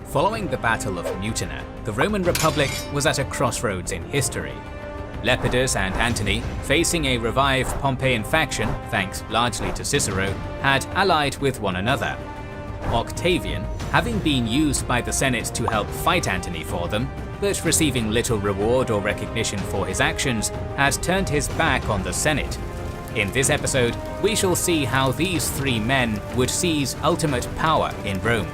Following the Battle of Mutina, the Roman Republic was at a crossroads in history. Lepidus and Antony, facing a revived Pompeian faction, thanks largely to Cicero, had allied with one another. Octavian, having been used by the Senate to help fight Antony for them, but receiving little reward or recognition for his actions, had turned his back on the Senate. In this episode, we shall see how these three men would seize ultimate power in Rome.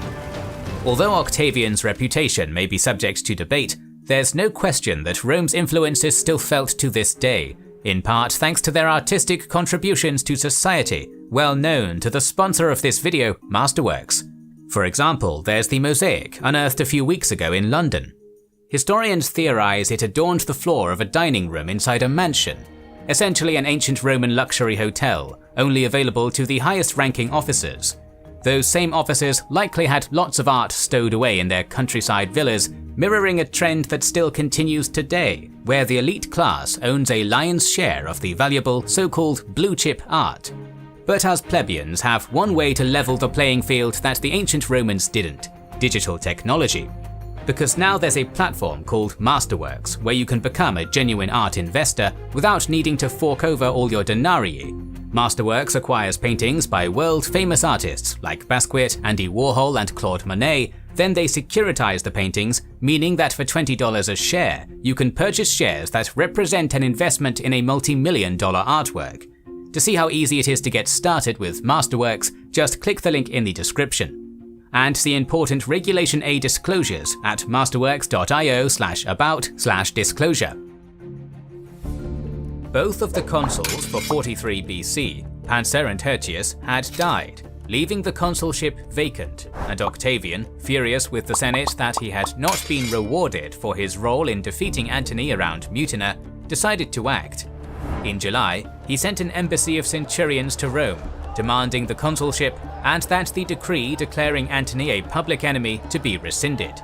Although Octavian's reputation may be subject to debate, there's no question that Rome's influence is still felt to this day, in part thanks to their artistic contributions to society, well known to the sponsor of this video, Masterworks. For example, there's the mosaic unearthed a few weeks ago in London. Historians theorize it adorned the floor of a dining room inside a mansion, essentially an ancient Roman luxury hotel, only available to the highest-ranking officers. Those same officers likely had lots of art stowed away in their countryside villas, mirroring a trend that still continues today, where the elite class owns a lion's share of the valuable so-called blue-chip art. But us plebeians have one way to level the playing field that the ancient Romans didn't: digital technology. Because now there's a platform called Masterworks where you can become a genuine art investor without needing to fork over all your denarii. Masterworks acquires paintings by world-famous artists like Basquiat, Andy Warhol and Claude Monet, then they securitize the paintings, meaning that for $20 a share, you can purchase shares that represent an investment in a multi-million-dollar artwork. To see how easy it is to get started with Masterworks, just click the link in the description. And see important Regulation A disclosures at masterworks.io/about/disclosure. Both of the consuls for 43 BC, Pansa and Hirtius, had died, leaving the consulship vacant, and Octavian, furious with the Senate that he had not been rewarded for his role in defeating Antony around Mutina, decided to act. In July, he sent an embassy of centurions to Rome, demanding the consulship and that the decree declaring Antony a public enemy to be rescinded.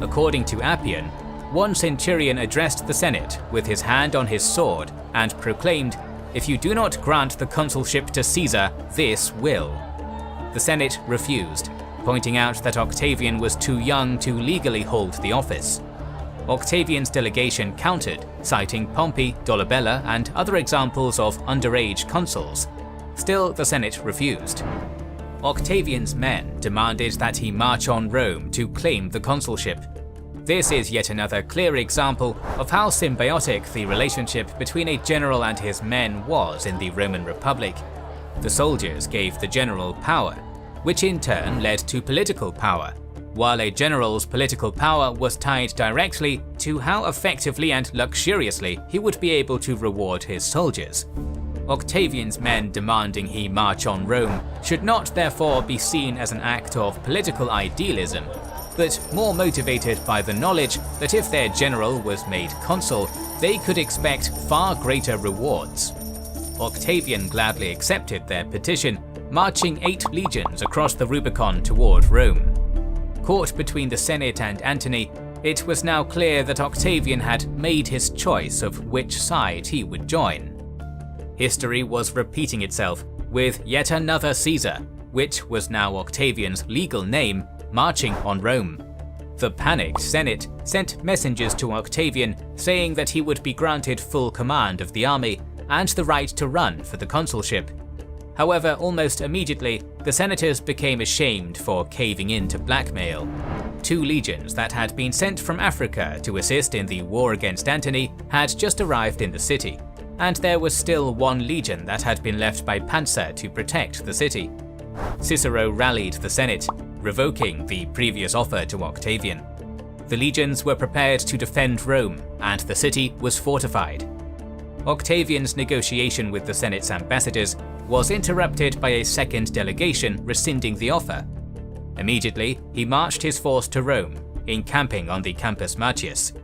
According to Appian, one centurion addressed the Senate with his hand on his sword and proclaimed, "If you do not grant the consulship to Caesar, this will." The Senate refused, pointing out that Octavian was too young to legally hold the office. Octavian's delegation countered, citing Pompey, Dolabella, and other examples of underage consuls. Still, the Senate refused. Octavian's men demanded that he march on Rome to claim the consulship. This is yet another clear example of how symbiotic the relationship between a general and his men was in the Roman Republic. The soldiers gave the general power, which in turn led to political power, while a general's political power was tied directly to how effectively and luxuriously he would be able to reward his soldiers. Octavian's men demanding he march on Rome should not therefore be seen as an act of political idealism, but more motivated by the knowledge that if their general was made consul, they could expect far greater rewards. Octavian gladly accepted their petition, marching 8 legions across the Rubicon toward Rome. Caught between the Senate and Antony, it was now clear that Octavian had made his choice of which side he would join. History was repeating itself, with yet another Caesar, which was now Octavian's legal name, marching on Rome. The panicked Senate sent messengers to Octavian saying that he would be granted full command of the army and the right to run for the consulship. However, almost immediately, the senators became ashamed for caving in to blackmail. 2 legions that had been sent from Africa to assist in the war against Antony had just arrived in the city, and there was still 1 legion that had been left by Pansa to protect the city. Cicero rallied the Senate, revoking the previous offer to Octavian. The legions were prepared to defend Rome, and the city was fortified. Octavian's negotiation with the Senate's ambassadors was interrupted by a second delegation rescinding the offer. Immediately, he marched his force to Rome, encamping on the Campus Martius.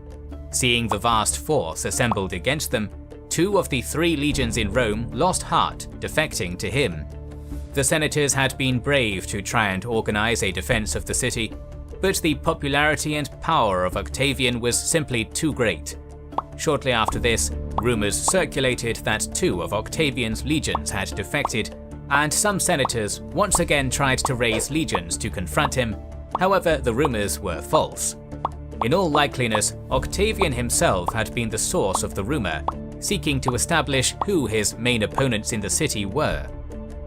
Seeing the vast force assembled against them, 2 of the 3 legions in Rome lost heart, defecting to him. The senators had been brave to try and organize a defense of the city, but the popularity and power of Octavian was simply too great. Shortly after this, rumors circulated that 2 of Octavian's legions had defected, and some senators once again tried to raise legions to confront him, However, the rumours were false. In all likeliness, Octavian himself had been the source of the rumour, seeking to establish who his main opponents in the city were.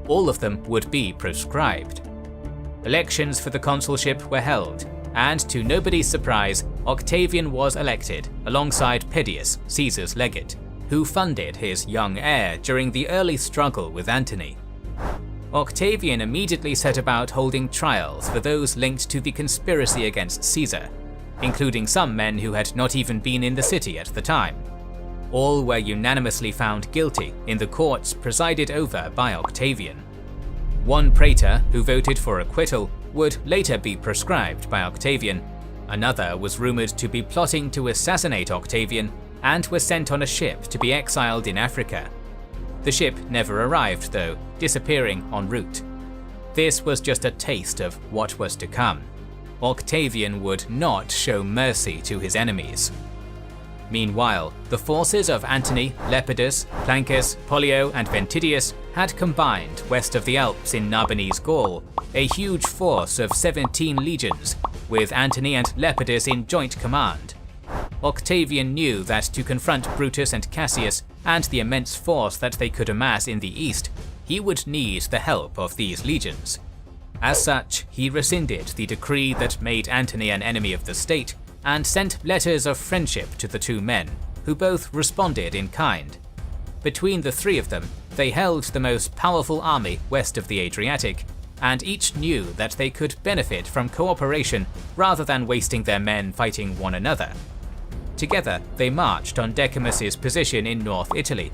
All of them would be proscribed. Elections for the consulship were held, and to nobody's surprise, Octavian was elected alongside Pedius, Caesar's legate, who funded his young heir during the early struggle with Antony. Octavian immediately set about holding trials for those linked to the conspiracy against Caesar, including some men who had not even been in the city at the time. All were unanimously found guilty in the courts presided over by Octavian. One praetor who voted for acquittal would later be proscribed by Octavian. Another was rumoured to be plotting to assassinate Octavian and was sent on a ship to be exiled in Africa. The ship never arrived though, disappearing en route. This was just a taste of what was to come. Octavian would not show mercy to his enemies. Meanwhile, the forces of Antony, Lepidus, Plancus, Pollio and Ventidius had combined west of the Alps in Narbonese Gaul, a huge force of 17 legions, with Antony and Lepidus in joint command. Octavian knew that to confront Brutus and Cassius and the immense force that they could amass in the east, he would need the help of these legions. As such, he rescinded the decree that made Antony an enemy of the state and sent letters of friendship to the two men, who both responded in kind. Between the three of them, they held the most powerful army west of the Adriatic, and each knew that they could benefit from cooperation rather than wasting their men fighting one another. Together, they marched on Decimus's position in North Italy.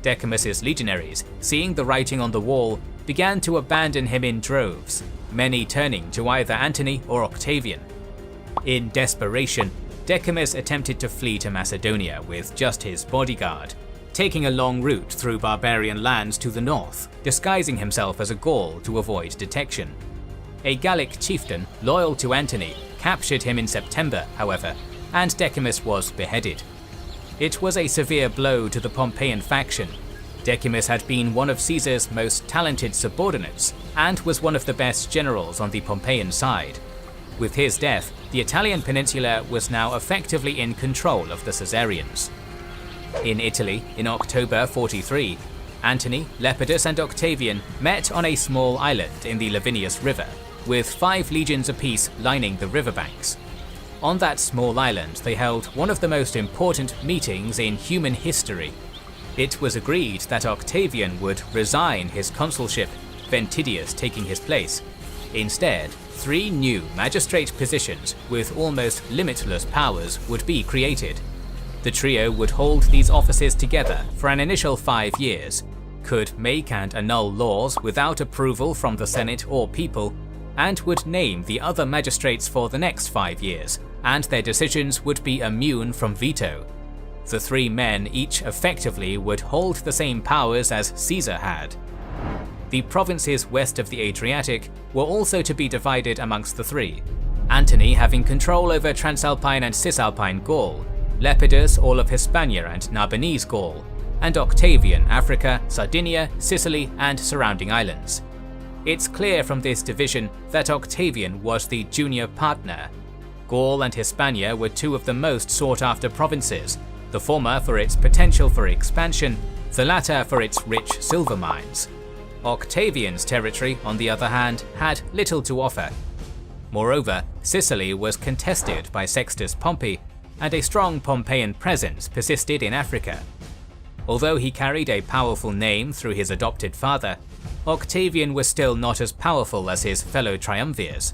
Decimus's legionaries, seeing the writing on the wall, began to abandon him in droves, many turning to either Antony or Octavian. In desperation, Decimus attempted to flee to Macedonia with just his bodyguard, taking a long route through barbarian lands to the north, disguising himself as a Gaul to avoid detection. A Gallic chieftain, loyal to Antony, captured him in September, however, and Decimus was beheaded. It was a severe blow to the Pompeian faction. Decimus had been one of Caesar's most talented subordinates, and was one of the best generals on the Pompeian side. With his death, the Italian peninsula was now effectively in control of the Caesarians. In Italy, in October 43, Antony, Lepidus and Octavian met on a small island in the Lavinius River, with 5 legions apiece lining the riverbanks. On that small island, they held one of the most important meetings in human history. It was agreed that Octavian would resign his consulship, Ventidius taking his place. Instead, 3 new magistrate positions with almost limitless powers would be created. The trio would hold these offices together for an initial 5 years, could make and annul laws without approval from the Senate or people, and would name the other magistrates for the next 5 years, and their decisions would be immune from veto. The 3 men each effectively would hold the same powers as Caesar had. The provinces west of the Adriatic were also to be divided amongst the 3, Antony having control over Transalpine and Cisalpine Gaul, Lepidus all of Hispania and Narbonese Gaul, and Octavian Africa, Sardinia, Sicily and surrounding islands. It's clear from this division that Octavian was the junior partner. Gaul and Hispania were 2 of the most sought-after provinces, the former for its potential for expansion, the latter for its rich silver mines. Octavian's territory, on the other hand, had little to offer. Moreover, Sicily was contested by Sextus Pompey, and a strong Pompeian presence persisted in Africa. Although he carried a powerful name through his adopted father, Octavian was still not as powerful as his fellow triumvirs.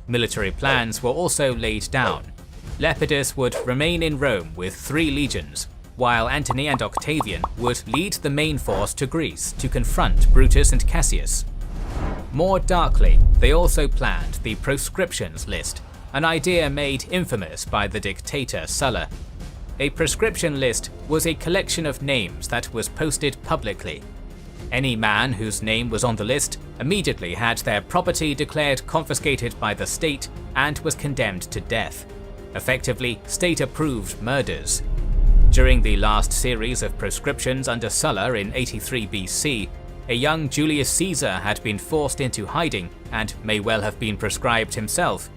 Military plans were also laid down. Lepidus would remain in Rome with 3 legions, while Antony and Octavian would lead the main force to Greece to confront Brutus and Cassius. More darkly, they also planned the Proscriptions list, an idea made infamous by the dictator Sulla. A proscription list was a collection of names that was posted publicly. Any man whose name was on the list immediately had their property declared confiscated by the state and was condemned to death. Effectively, state-approved murders. During the last series of proscriptions under Sulla in 83 BC, a young Julius Caesar had been forced into hiding and may well have been proscribed himself.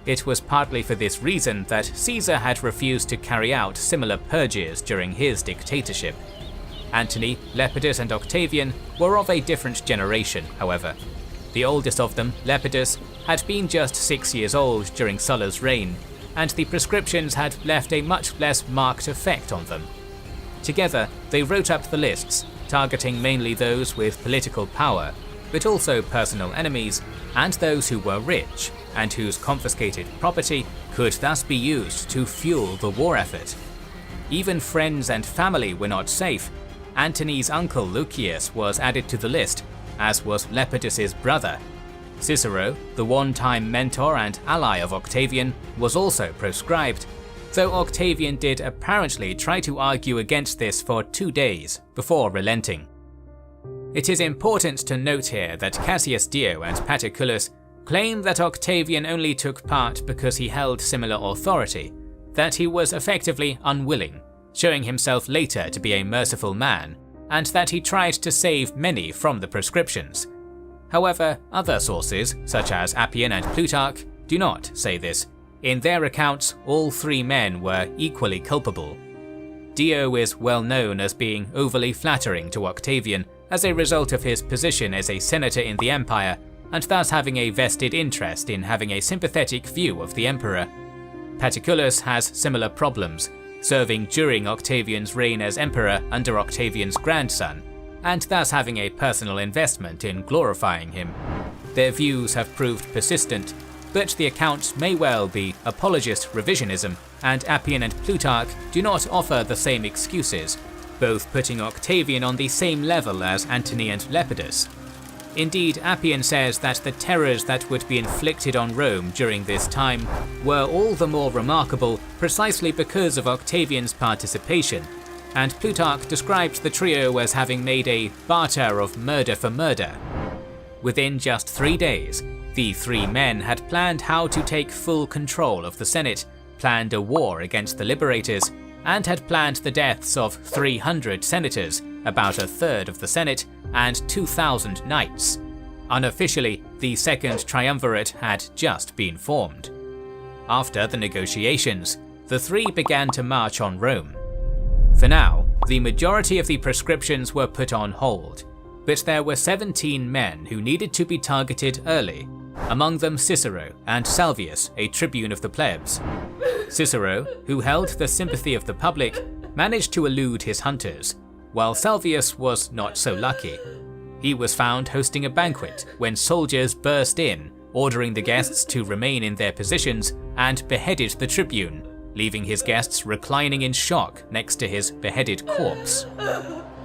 It was partly for this reason that Caesar had refused to carry out similar purges during his dictatorship. Antony, Lepidus and Octavian were of a different generation, however. The oldest of them, Lepidus, had been just 6 years old during Sulla's reign, and the proscriptions had left a much less marked effect on them. Together, they wrote up the lists, targeting mainly those with political power, but also personal enemies, and those who were rich, and whose confiscated property could thus be used to fuel the war effort. Even friends and family were not safe. Antony's uncle Lucius was added to the list, as was Lepidus's brother. Cicero, the one-time mentor and ally of Octavian, was also proscribed, though Octavian did apparently try to argue against this for 2 days before relenting. It is important to note here that Cassius Dio and Paterculus claim that Octavian only took part because he held similar authority, that he was effectively unwilling, showing himself later to be a merciful man, and that he tried to save many from the proscriptions. However, other sources, such as Appian and Plutarch, do not say this. In their accounts, all 3 men were equally culpable. Dio is well known as being overly flattering to Octavian as a result of his position as a senator in the empire, and thus having a vested interest in having a sympathetic view of the emperor. Paterculus has similar problems, serving during Octavian's reign as emperor under Octavian's grandson, and thus having a personal investment in glorifying him. Their views have proved persistent, but the accounts may well be apologist revisionism, and Appian and Plutarch do not offer the same excuses, both putting Octavian on the same level as Antony and Lepidus. Indeed, Appian says that the terrors that would be inflicted on Rome during this time were all the more remarkable precisely because of Octavian's participation, and Plutarch described the trio as having made a barter of murder for murder. Within just 3 days, the 3 men had planned how to take full control of the Senate, planned a war against the liberators, and had planned the deaths of 300 senators, about a third of the Senate, and 2,000 knights. Unofficially, the Second Triumvirate had just been formed. After the negotiations, the 3 began to march on Rome. For now, the majority of the proscriptions were put on hold, but there were 17 men who needed to be targeted early, among them Cicero and Salvius, a tribune of the plebs. Cicero, who held the sympathy of the public, managed to elude his hunters, while Salvius was not so lucky. He was found hosting a banquet when soldiers burst in, ordering the guests to remain in their positions, and beheaded the tribune, leaving his guests reclining in shock next to his beheaded corpse.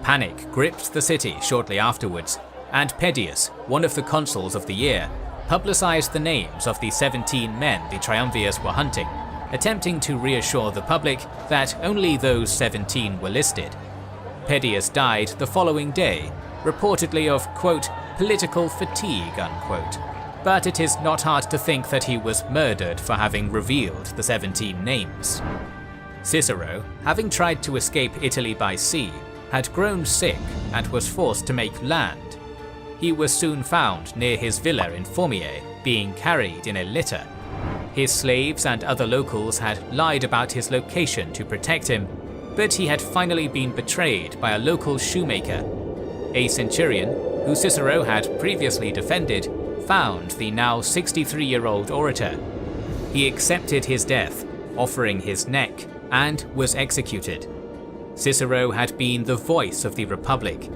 Panic gripped the city shortly afterwards, and Pedius, one of the consuls of the year, publicized the names of the 17 men the triumvirs were hunting, attempting to reassure the public that only those 17 were listed. Pedius died the following day, reportedly of, quote, political fatigue, unquote. But it is not hard to think that he was murdered for having revealed the 17 names. Cicero, having tried to escape Italy by sea, had grown sick and was forced to make land. He was soon found near his villa in Formiae, being carried in a litter. His slaves and other locals had lied about his location to protect him, but he had finally been betrayed by a local shoemaker. A centurion, who Cicero had previously defended, found the now 63-year-old orator. He accepted his death, offering his neck, and was executed. Cicero had been the voice of the Republic.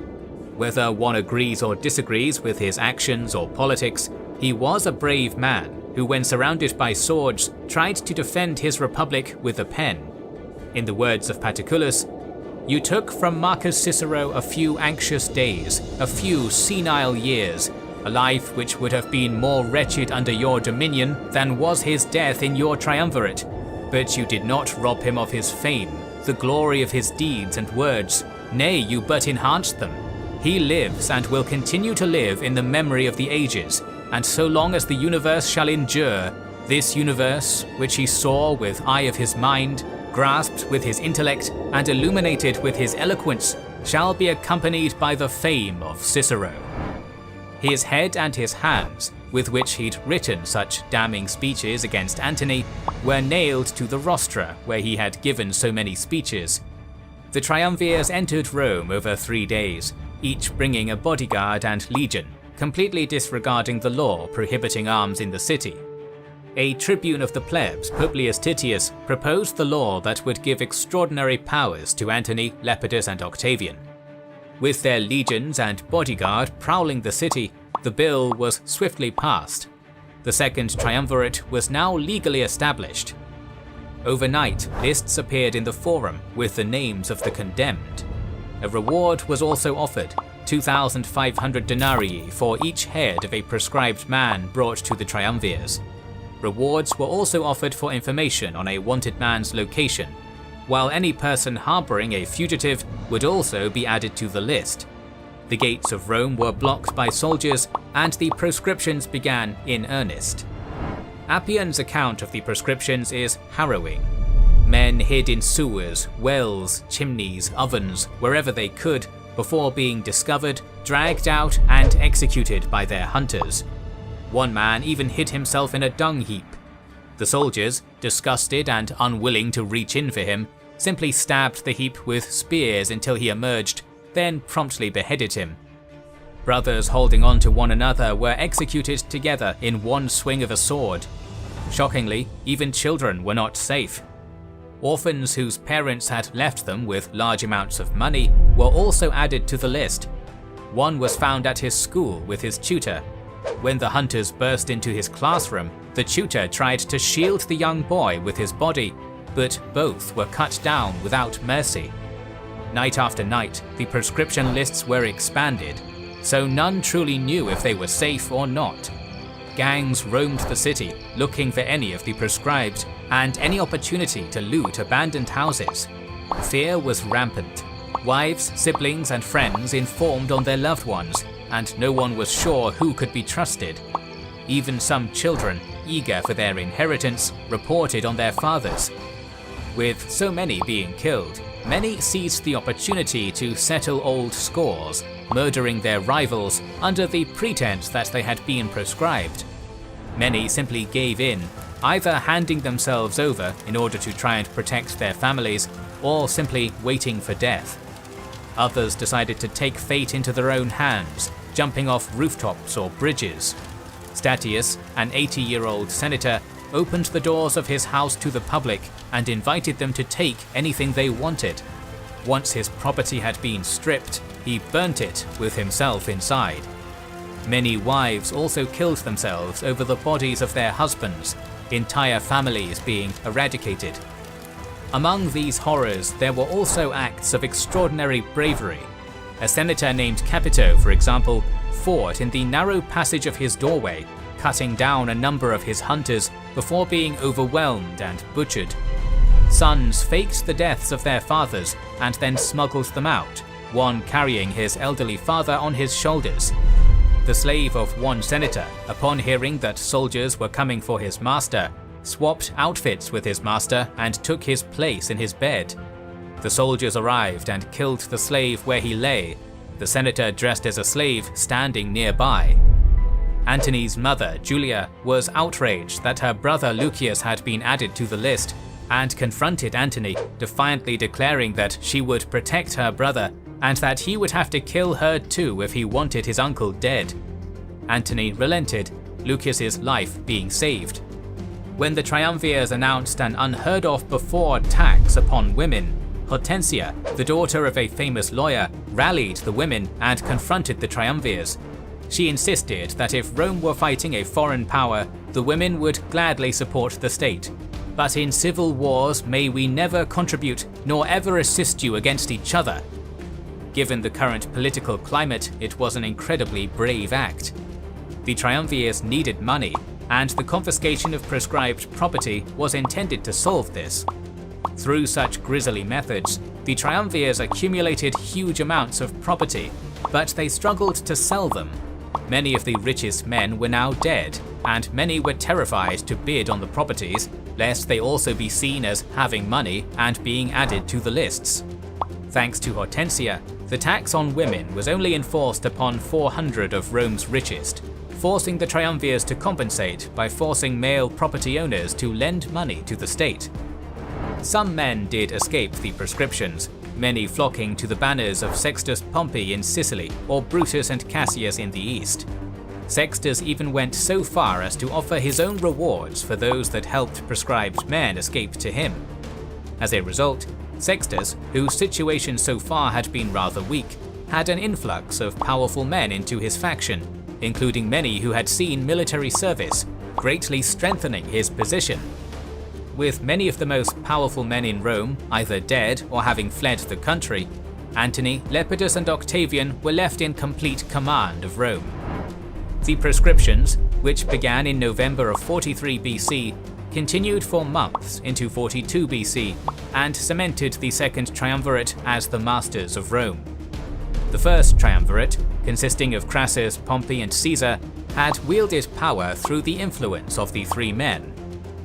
Whether one agrees or disagrees with his actions or politics, he was a brave man who, when surrounded by swords, tried to defend his republic with a pen. In the words of Paterculus, "You took from Marcus Cicero a few anxious days, a few senile years, a life which would have been more wretched under your dominion than was his death in your triumvirate. But you did not rob him of his fame, the glory of his deeds and words, nay, you but enhanced them. He lives and will continue to live in the memory of the ages, and so long as the universe shall endure, this universe, which he saw with eye of his mind, grasped with his intellect, and illuminated with his eloquence, shall be accompanied by the fame of Cicero. His head and his hands, with which he'd written such damning speeches against Antony, were nailed to the rostra where he had given so many speeches. The triumvirs entered Rome over 3 days, each bringing a bodyguard and legion, completely disregarding the law prohibiting arms in the city. A tribune of the plebs, Publius Titius, proposed the law that would give extraordinary powers to Antony, Lepidus and Octavian. With their legions and bodyguard prowling the city, the bill was swiftly passed. The second triumvirate was now legally established. Overnight, lists appeared in the forum with the names of the condemned. A reward was also offered, 2,500 denarii for each head of a proscribed man brought to the triumvirs. Rewards were also offered for information on a wanted man's location, while any person harboring a fugitive would also be added to the list. The gates of Rome were blocked by soldiers, and the proscriptions began in earnest. Appian's account of the proscriptions is harrowing. Men hid in sewers, wells, chimneys, ovens, wherever they could, before being discovered, dragged out, and executed by their hunters. One man even hid himself in a dung heap. The soldiers, disgusted and unwilling to reach in for him, simply stabbed the heap with spears until he emerged, then promptly beheaded him. Brothers holding on to one another were executed together in one swing of a sword. Shockingly, even children were not safe. Orphans whose parents had left them with large amounts of money were also added to the list. One was found at his school with his tutor. When the hunters burst into his classroom, the tutor tried to shield the young boy with his body, but both were cut down without mercy. Night after night, the proscription lists were expanded, so none truly knew if they were safe or not. Gangs roamed the city, looking for any of the proscribed, and any opportunity to loot abandoned houses. Fear was rampant. Wives, siblings, and friends informed on their loved ones, and no one was sure who could be trusted. Even some children, eager for their inheritance, reported on their fathers. With so many being killed, many seized the opportunity to settle old scores, murdering their rivals under the pretense that they had been proscribed. Many simply gave in, either handing themselves over in order to try and protect their families, or simply waiting for death. Others decided to take fate into their own hands, jumping off rooftops or bridges. Statius, an 80-year-old senator, opened the doors of his house to the public and invited them to take anything they wanted. Once his property had been stripped, he burnt it with himself inside. Many wives also killed themselves over the bodies of their husbands, entire families being eradicated. Among these horrors, there were also acts of extraordinary bravery. A senator named Capito, for example, fought in the narrow passage of his doorway, cutting down a number of his hunters before being overwhelmed and butchered. Sons faked the deaths of their fathers and then smuggled them out, one carrying his elderly father on his shoulders. The slave of one senator, upon hearing that soldiers were coming for his master, swapped outfits with his master and took his place in his bed. The soldiers arrived and killed the slave where he lay, the senator dressed as a slave standing nearby. Antony's mother, Julia, was outraged that her brother Lucius had been added to the list and confronted Antony, defiantly declaring that she would protect her brother and that he would have to kill her too if he wanted his uncle dead. Antony relented, Lucius's life being saved. When the triumvirs announced an unheard-of-before tax upon women, Hortensia, the daughter of a famous lawyer, rallied the women and confronted the triumvirs. She insisted that if Rome were fighting a foreign power, the women would gladly support the state. But in civil wars may we never contribute nor ever assist you against each other. Given the current political climate, it was an incredibly brave act. The triumvirs needed money, and the confiscation of proscribed property was intended to solve this. Through such grisly methods, the triumvirs accumulated huge amounts of property, but they struggled to sell them. Many of the richest men were now dead, and many were terrified to bid on the properties, lest they also be seen as having money and being added to the lists. Thanks to Hortensia, The tax on women was only enforced upon 400 of Rome's richest, forcing the triumvirs to compensate by forcing male property owners to lend money to the state. Some men did escape the proscriptions, many flocking to the banners of Sextus Pompey in Sicily or Brutus and Cassius in the east. Sextus even went so far as to offer his own rewards for those that helped proscribed men escape to him. As a result, Sextus, whose situation so far had been rather weak, had an influx of powerful men into his faction, including many who had seen military service, greatly strengthening his position. With many of the most powerful men in Rome either dead or having fled the country, Antony, Lepidus and Octavian were left in complete command of Rome. The proscriptions, which began in November of 43 BC, continued for months into 42 BC and cemented the Second Triumvirate as the masters of Rome. The First Triumvirate, consisting of Crassus, Pompey and Caesar, had wielded power through the influence of the three men.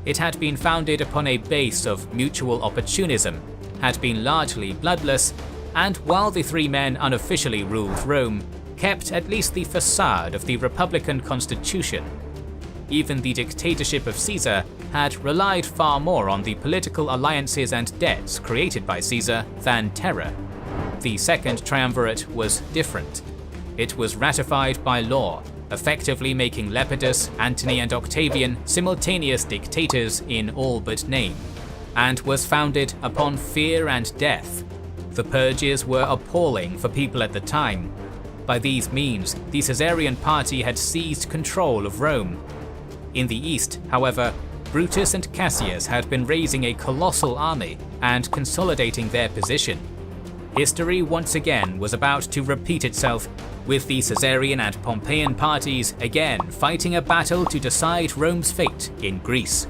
It had been founded upon a base of mutual opportunism, had been largely bloodless, and while the three men unofficially ruled Rome, kept at least the facade of the Republican constitution. Even the dictatorship of Caesar had relied far more on the political alliances and debts created by Caesar than terror. The Second Triumvirate was different. It was ratified by law, effectively making Lepidus, Antony and Octavian simultaneous dictators in all but name, and was founded upon fear and death. The purges were appalling for people at the time. By these means, the Caesarian party had seized control of Rome. In the east, however, Brutus and Cassius had been raising a colossal army and consolidating their position. History once again was about to repeat itself, with the Caesarian and Pompeian parties again fighting a battle to decide Rome's fate in Greece.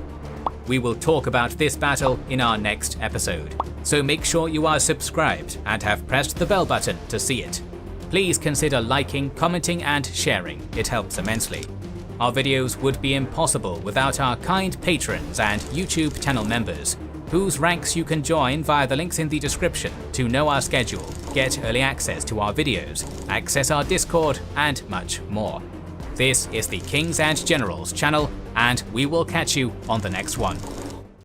We will talk about this battle in our next episode, so make sure you are subscribed and have pressed the bell button to see it. Please consider liking, commenting and sharing, it helps immensely. Our videos would be impossible without our kind patrons and YouTube channel members, whose ranks you can join via the links in the description to know our schedule, get early access to our videos, access our Discord, and much more. This is the Kings and Generals channel, and we will catch you on the next one.